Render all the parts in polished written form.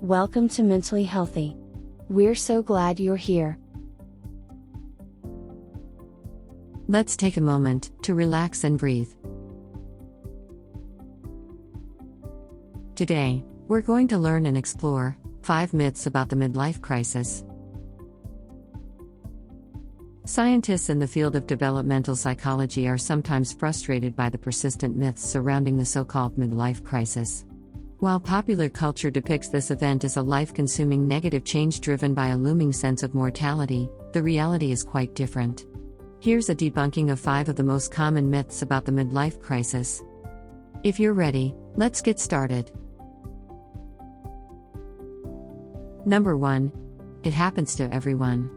Welcome to Mentally Healthy. We're so glad you're here. Let's take a moment to relax and breathe. Today, we're going to learn and explore 5 myths about the midlife crisis. Scientists in the field of developmental psychology are sometimes frustrated by the persistent myths surrounding the so-called midlife crisis. While popular culture depicts this event as a life-consuming negative change driven by a looming sense of mortality, the reality is quite different. Here's a debunking of 5 of the most common myths about the midlife crisis. If you're ready, let's get started. Number 1. It happens to everyone.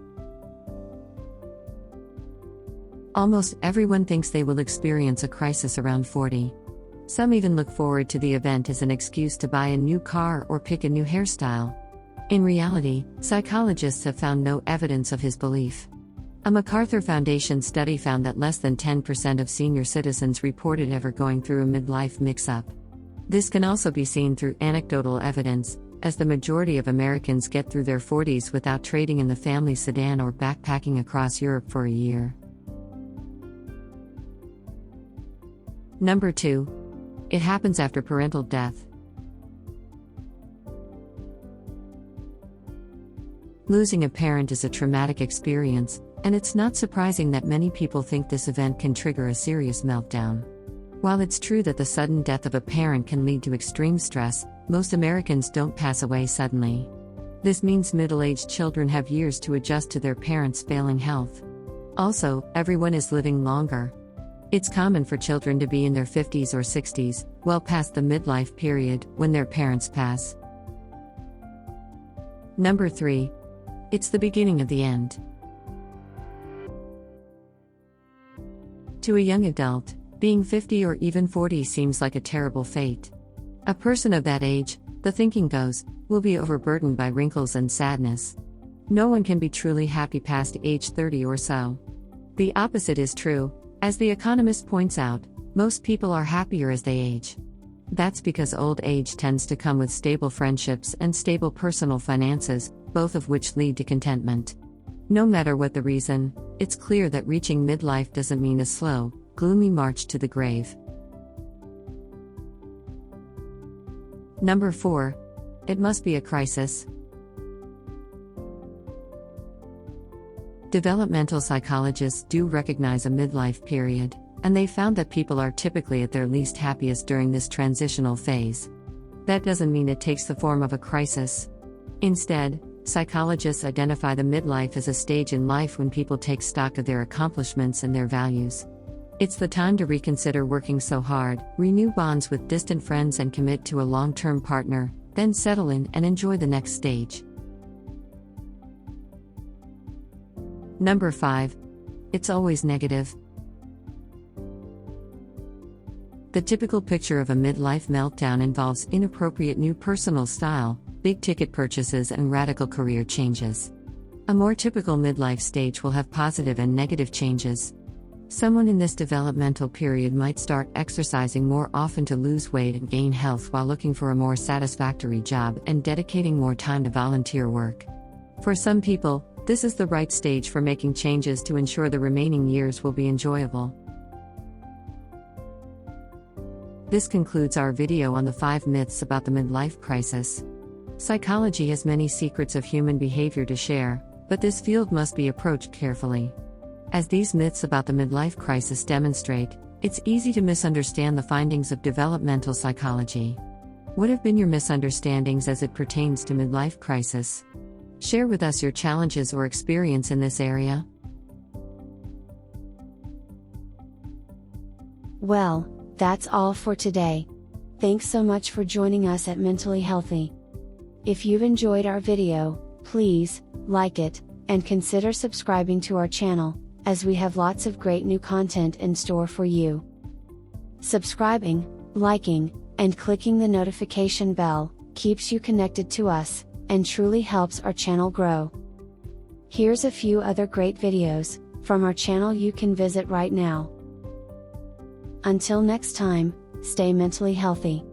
Almost everyone thinks they will experience a crisis around 40. Some even look forward to the event as an excuse to buy a new car or pick a new hairstyle. In reality, psychologists have found no evidence of his belief. A MacArthur Foundation study found that less than 10% of senior citizens reported ever going through a midlife mix-up. This can also be seen through anecdotal evidence, as the majority of Americans get through their 40s without trading in the family sedan or backpacking across Europe for a year. Number 2. It happens after parental death. Losing a parent is a traumatic experience, and it's not surprising that many people think this event can trigger a serious meltdown. While it's true that the sudden death of a parent can lead to extreme stress, most Americans don't pass away suddenly. This means middle-aged children have years to adjust to their parents' failing health. Also, everyone is living longer. It's common for children to be in their 50s or 60s, well past the midlife period, when their parents pass. Number 3. It's the beginning of the end. To a young adult, being 50 or even 40 seems like a terrible fate. A person of that age, the thinking goes, will be overburdened by wrinkles and sadness. No one can be truly happy past age 30 or so. The opposite is true. As The Economist points out, most people are happier as they age. That's because old age tends to come with stable friendships and stable personal finances, both of which lead to contentment. No matter what the reason, it's clear that reaching midlife doesn't mean a slow, gloomy march to the grave. Number 4. It must be a crisis. Developmental psychologists do recognize a midlife period, and they found that people are typically at their least happiest during this transitional phase. That doesn't mean it takes the form of a crisis. Instead, psychologists identify the midlife as a stage in life when people take stock of their accomplishments and their values. It's the time to reconsider working so hard, renew bonds with distant friends and commit to a long-term partner, then settle in and enjoy the next stage. Number 5. It's always negative. The typical picture of a midlife meltdown involves inappropriate new personal style, big-ticket purchases and radical career changes. A more typical midlife stage will have positive and negative changes. Someone in this developmental period might start exercising more often to lose weight and gain health while looking for a more satisfactory job and dedicating more time to volunteer work. For some people, this is the right stage for making changes to ensure the remaining years will be enjoyable. This concludes our video on the 5 myths about the midlife crisis. Psychology has many secrets of human behavior to share, but this field must be approached carefully. As these myths about the midlife crisis demonstrate, it's easy to misunderstand the findings of developmental psychology. What have been your misunderstandings as it pertains to midlife crisis? Share with us your challenges or experience in this area. Well, that's all for today. Thanks so much for joining us at Mentally Healthy. If you've enjoyed our video, please like it and consider subscribing to our channel, as we have lots of great new content in store for you. Subscribing, liking, and clicking the notification bell keeps you connected to us and truly helps our channel grow. Here's a few other great videos from our channel you can visit right now. Until next time, stay mentally healthy.